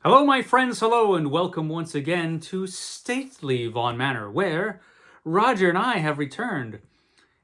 Hello, my friends, hello, and welcome once again to stately Vaughan Manor, where Roger and I have returned.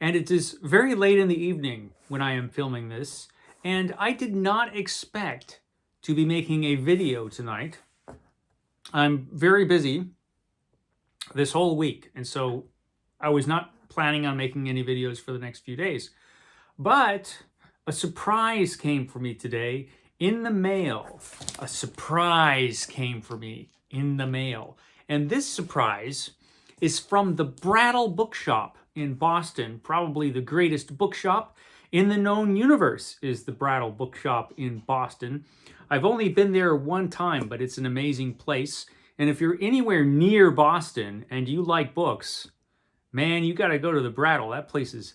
And it is very late in the evening when I am filming this, and I did not expect to be making a video tonight. I'm very busy this whole week, and so I was not planning on making any videos for the next few days. But a surprise came for me today in the mail. A surprise came for me in the mail. And this surprise is from the Brattle bookshop in Boston. Probably the greatest bookshop in the known universe is the Brattle bookshop in Boston. I've only been there one time, but it's an amazing place. And if you're anywhere near Boston and you like books, man, you got to go to the Brattle. That place is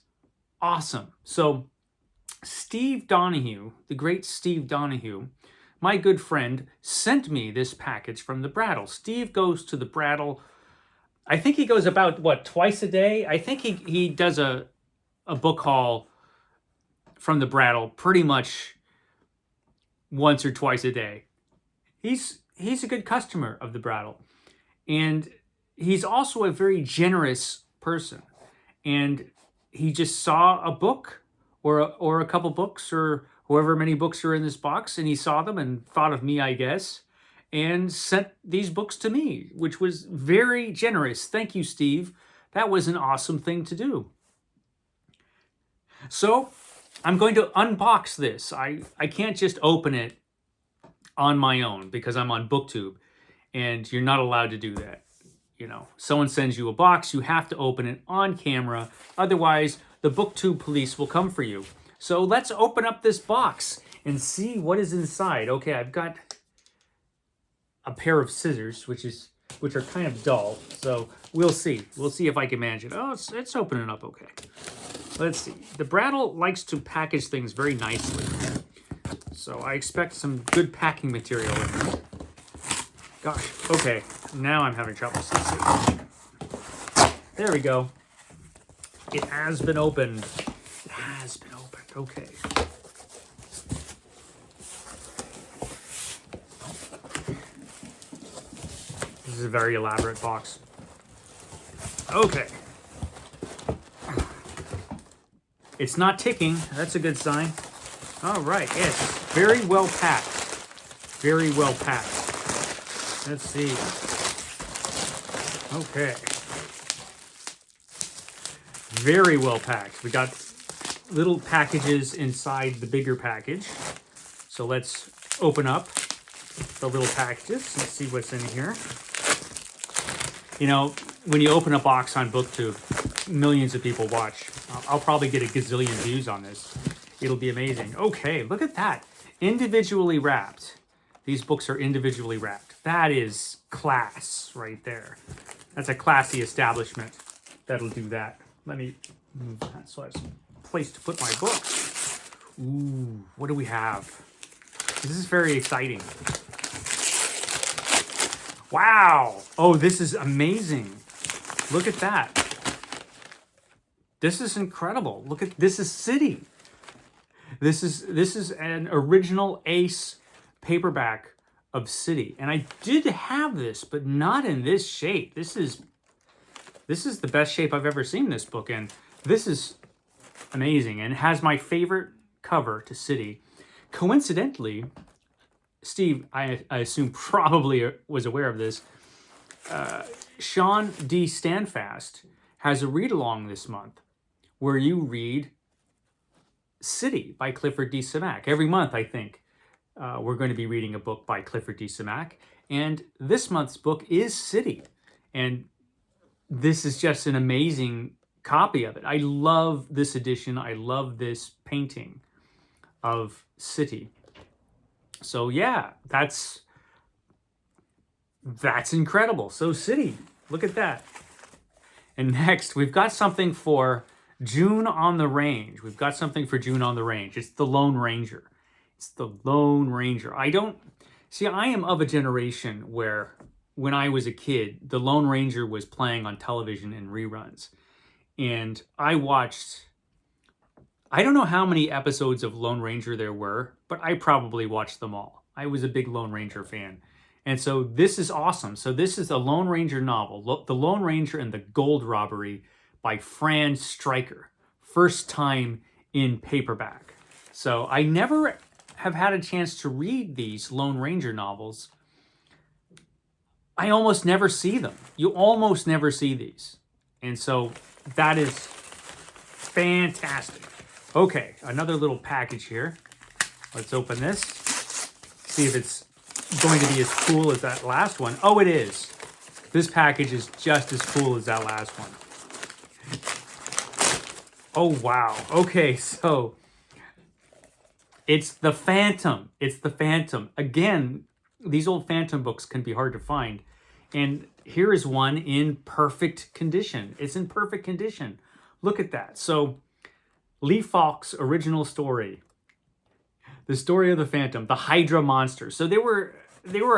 awesome. So Steve Donoghue, the great Steve Donoghue, my good friend, sent me this package from the Brattle. Steve goes to the Brattle. I think he goes about, twice a day? I think he does a book haul from the Brattle pretty much once or twice a day. He's a good customer of the Brattle. And he's also a very generous person. And he just saw a book or a couple books or however many books are in this box, and he saw them and thought of me, I guess, and sent these books to me, which was very generous. Thank you, Steve. That was an awesome thing to do. So I'm going to unbox this. I can't just open it on my own because I'm on BookTube, and you're not allowed to do that. You know, someone sends you a box, you have to open it on camera. Otherwise, the BookTube police will come for you. So let's open up this box and see what is inside. Okay, I've got a pair of scissors, which are kind of dull. So we'll see. We'll see if I can manage it. Oh, it's opening up okay. Let's see. The Brattle likes to package things very nicely. So I expect some good packing material in here. Gosh, okay. Now I'm having trouble. Let's see. There we go. It has been opened. It has been opened. Okay. This is a very elaborate box. Okay. It's not ticking. That's a good sign. All right. Yes. Very well packed. Very well packed. Let's see. Okay. Very well packed. We got little packages inside the bigger package. So let's open up the little packages and see what's in here. You know, when you open a box on BookTube, millions of people watch. I'll probably get a gazillion views on this. It'll be amazing. Okay, look at that. Individually wrapped. These books are individually wrapped. That is class right there. That's a classy establishment that'll do that. Let me move that so I have some place to put my books. Ooh, what do we have? This is very exciting. Wow. Oh, this is amazing. Look at that. This is incredible. Look at this is City. This is an original Ace paperback of City. And I did have this, but not in this shape. This is the best shape I've ever seen this book in. This is amazing, and it has my favorite cover to City. Coincidentally, Steve, I assume probably was aware of this, Shawn D. Standfast has a read-along this month where you read City by Clifford D. Simak. Every month, I think, we're going to be reading a book by Clifford D. Simak, and this month's book is City. And this is just an amazing copy of it. I love this edition. I love this painting of City. So yeah, that's incredible. So City, look at that. And next, we've got something for June on the Range. We've got something for June on the Range. It's the Lone Ranger. It's the Lone Ranger. I am of a generation where when I was a kid, the Lone Ranger was playing on television in reruns. And I watched, I don't know how many episodes of Lone Ranger there were, but I probably watched them all. I was a big Lone Ranger fan. And so this is awesome. So this is a Lone Ranger novel, The Lone Ranger and the Gold Robbery by Fran Stryker. First time in paperback. So I never have had a chance to read these Lone Ranger novels. I almost never see them. You almost never see these. And so that is fantastic. Okay, another little package here. Let's open this. See if it's going to be as cool as that last one. Oh, it is. This package is just as cool as that last one. Oh, wow. Okay, so it's the Phantom. It's the Phantom. Again, these old Phantom books can be hard to find. And here is one in perfect condition. It's in perfect condition. Look at that. So, Lee Falk's original story. The story of the Phantom, the Hydra monster. So there were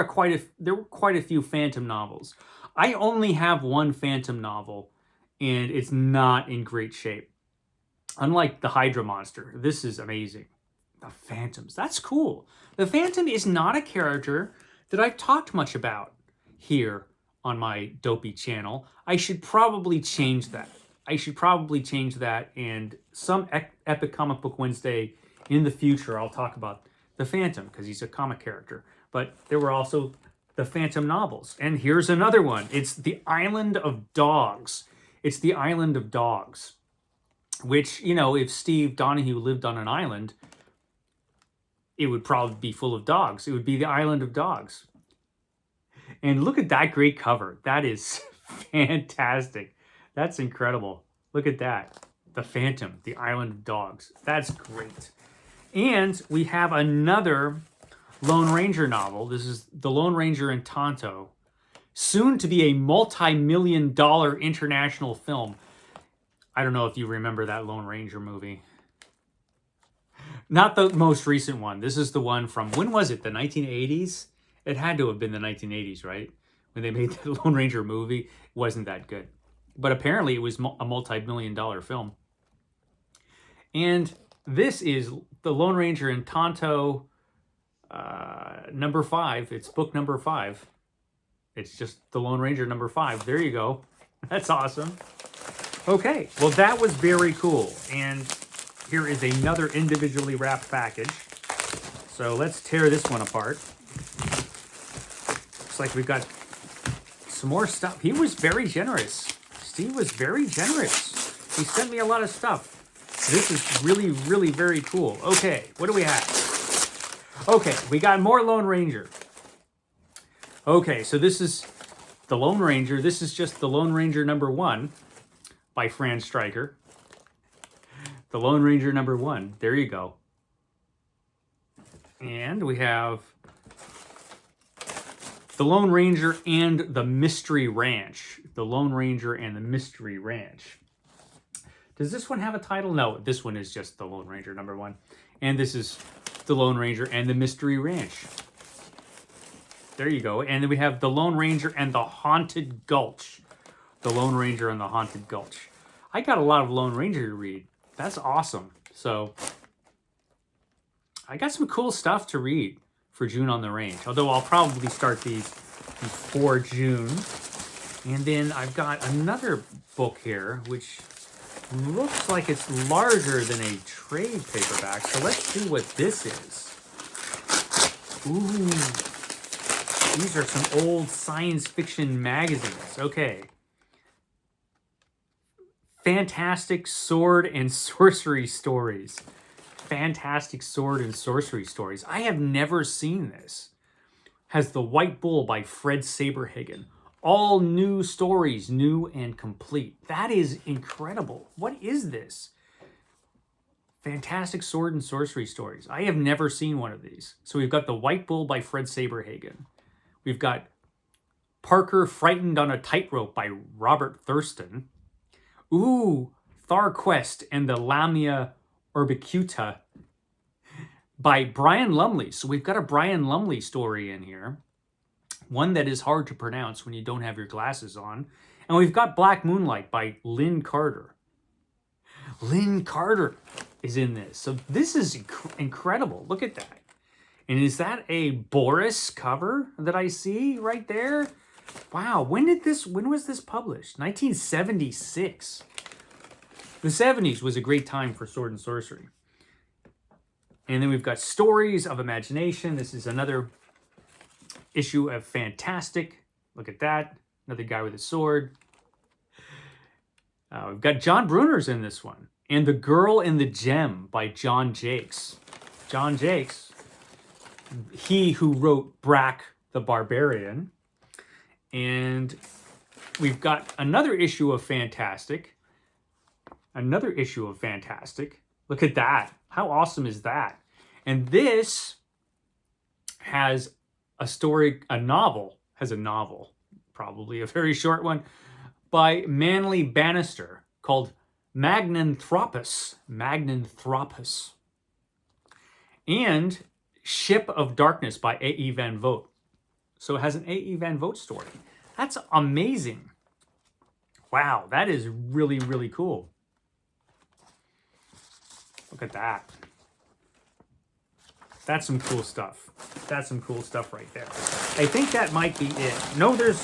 quite a few Phantom novels. I only have one Phantom novel, and it's not in great shape. Unlike the Hydra monster, this is amazing. The Phantoms, that's cool. The Phantom is not a character that I've talked much about here on my Dopey channel. I should probably change that. And some Epic Comic Book Wednesday in the future, I'll talk about the Phantom because he's a comic character. But there were also the Phantom novels. And here's another one. It's The Island of Dogs. It's The Island of Dogs, which, you know, if Steve Donoghue lived on an island, it would probably be full of dogs. It would be The Island of Dogs. And look at that great cover. That is fantastic. That's incredible. Look at that. The Phantom, The Island of Dogs. That's great. And we have another Lone Ranger novel. This is The Lone Ranger and Tonto. Soon to be a multi-million-dollar international film. I don't know if you remember that Lone Ranger movie. Not the most recent one. This is the one from, when was it? The 1980s? It had to have been the 1980s, right? When they made the Lone Ranger movie. It wasn't that good. But apparently it was a multi-million-dollar film. And this is The Lone Ranger and Tonto number 5. It's book number 5. It's just The Lone Ranger number 5. There you go. That's awesome. Okay, well that was very cool. And here is another individually wrapped package. So let's tear this one apart. Looks like we've got some more stuff. He was very generous. Steve was very generous. He sent me a lot of stuff. This is really, really very cool. Okay, what do we have? Okay, we got more Lone Ranger. Okay, so this is the Lone Ranger. This is just the Lone Ranger number 1 by Fran Stryker. The Lone Ranger number 1. There you go. And we have The Lone Ranger and the Mystery Ranch. The Lone Ranger and the Mystery Ranch. Does this one have a title? No, this one is just The Lone Ranger number 1. And this is The Lone Ranger and the Mystery Ranch. There you go. And then we have The Lone Ranger and the Haunted Gulch. The Lone Ranger and the Haunted Gulch. I got a lot of Lone Ranger to read. That's awesome. So I got some cool stuff to read for June on the Range. Although I'll probably start these before June. And then I've got another book here, which looks like it's larger than a trade paperback. So let's see what this is. Ooh. These are some old science fiction magazines. Okay. Fantastic Sword and Sorcery Stories. Fantastic Sword and Sorcery Stories. I have never seen this. Has The White Bull by Fred Saberhagen. All new stories, new and complete. That is incredible. What is this? Fantastic Sword and Sorcery Stories. I have never seen one of these. So we've got The White Bull by Fred Saberhagen. We've got Parker Frightened on a Tightrope by Robert Thurston. Ooh, Tharquest and the Lamia Urbicuta by Brian Lumley. So we've got a Brian Lumley story in here. One that is hard to pronounce when you don't have your glasses on. And we've got Black Moonlight by Lynn Carter. Lynn Carter is in this. So this is incredible. Look at that. And is that a Boris cover that I see right there? Wow, when was this published? 1976. The 70s was a great time for sword and sorcery. And then we've got Stories of Imagination. This is another issue of Fantastic. Look at that. Another guy with a sword. We've got John Brunner's in this one. And The Girl in the Gem by John Jakes. John Jakes, he who wrote Brack the Barbarian. And we've got another issue of Fantastic. Another issue of Fantastic. Look at that. How awesome is that? And this has a story, a novel, probably a very short one, by Manly Bannister called Magnanthropus. Magnanthropus. And Ship of Darkness by A.E. Van Vogt. So it has an A.E. Van Vogt story. That's amazing. Wow, that is really, really cool. Look at that. That's some cool stuff. That's some cool stuff right there. I think that might be it. No, there's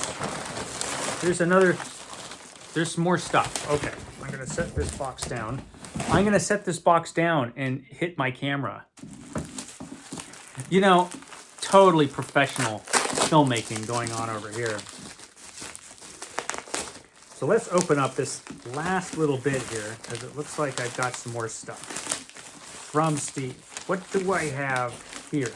some more stuff. Okay, I'm gonna set this box down. I'm gonna set this box down and hit my camera. You know, totally professional filmmaking going on over here. So let's open up this last little bit here, because it looks like I've got some more stuff from Steve. What do I have here?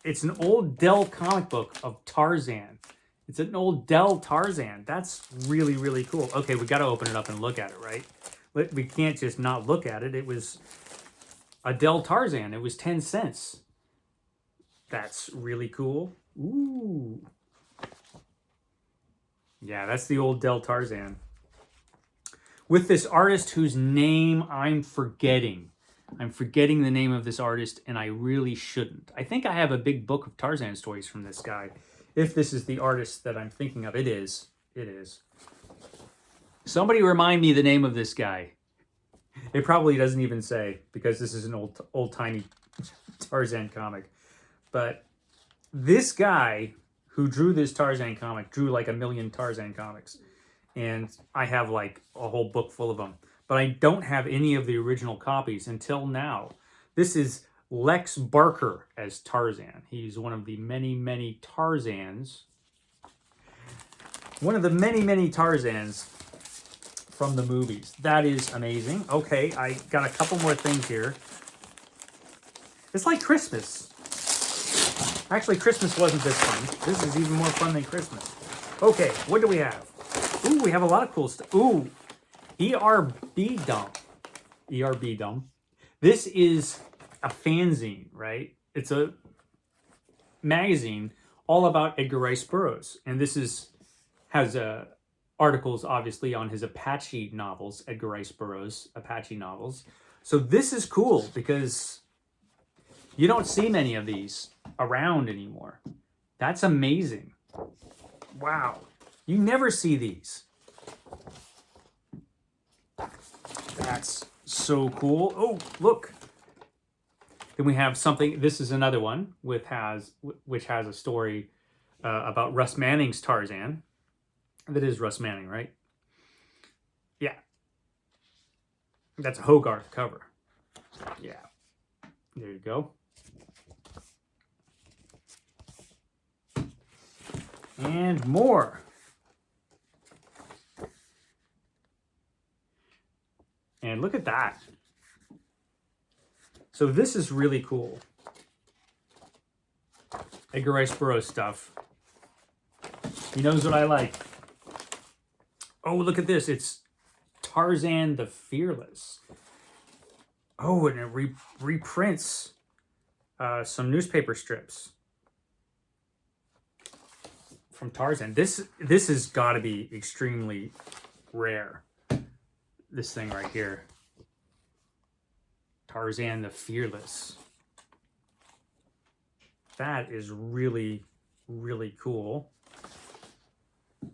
It's an old Dell comic book of Tarzan. It's an old Dell Tarzan. That's really, really cool. Okay, we got to open it up and look at it, right? We can't just not look at it. It was a Dell Tarzan. It was 10 cents. That's really cool. Ooh. Yeah, that's the old Dell Tarzan. With this artist whose name I'm forgetting. I'm forgetting the name of this artist, and I really shouldn't. I think I have a big book of Tarzan stories from this guy. If this is the artist that I'm thinking of, it is. It is. Somebody remind me the name of this guy. It probably doesn't even say, because this is an old-timey Tarzan comic. But this guy who drew this Tarzan comic drew like 1 million Tarzan comics. And I have like a whole book full of them. But I don't have any of the original copies until now. This is Lex Barker as Tarzan. He's one of the many, many Tarzans. One of the many, many Tarzans from the movies. That is amazing. Okay, I got a couple more things here. It's like Christmas. Actually, Christmas wasn't this fun. This is even more fun than Christmas. Okay, what do we have? Ooh, we have a lot of cool stuff. Ooh, ERB Dump. ERB Dump. This is a fanzine, right? It's a magazine all about Edgar Rice Burroughs. And this has articles, obviously, on his Apache novels, Edgar Rice Burroughs' Apache novels. So this is cool because you don't see many of these around anymore. That's amazing. Wow. You never see these. That's so cool. Oh, look. Then we have something. This is another one which has a story about Russ Manning's Tarzan. That is Russ Manning, right? Yeah. That's a Hogarth cover. Yeah. There you go. And more. And look at that. So this is really cool. Edgar Rice Burroughs stuff. He knows what I like. Oh, look at this. It's Tarzan the Fearless. Oh, and it reprints some newspaper strips from Tarzan. This has got to be extremely rare. This thing right here. Tarzan the Fearless. That is really, really cool.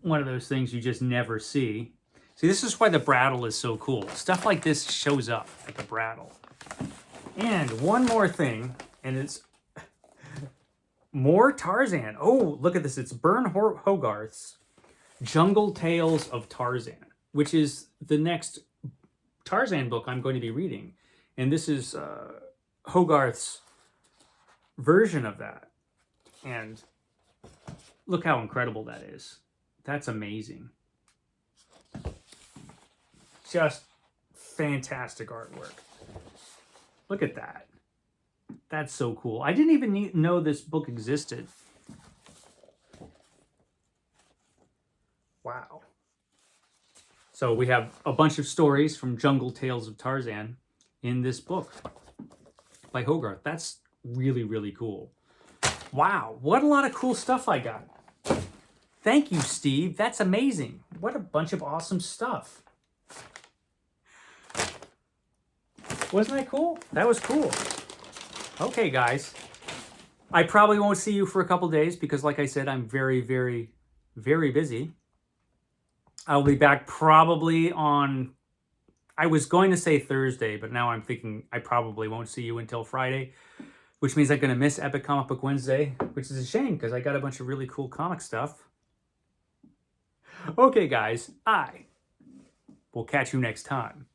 One of those things you just never see. See, this is why the Brattle is so cool. Stuff like this shows up at the Brattle. And one more thing And it's more Tarzan. Oh, look at this. It's Hogarth's Jungle Tales of Tarzan, which is the next Tarzan book I'm going to be reading. And this is Hogarth's version of that. And look how incredible that is. That's amazing. Just fantastic artwork. Look at that. That's so cool. I didn't even know this book existed. Wow. So we have a bunch of stories from Jungle Tales of Tarzan in this book by Hogarth. That's really, really cool. Wow, what a lot of cool stuff I got. Thank you, Steve. That's amazing. What a bunch of awesome stuff. Wasn't that cool? That was cool. Okay, guys. I probably won't see you for a couple days because, like I said, I'm very, very, very busy. I'll be back probably on, I was going to say Thursday, but now I'm thinking I probably won't see you until Friday, which means I'm going to miss Epic Comic Book Wednesday, which is a shame because I got a bunch of really cool comic stuff. Okay, guys, I will catch you next time.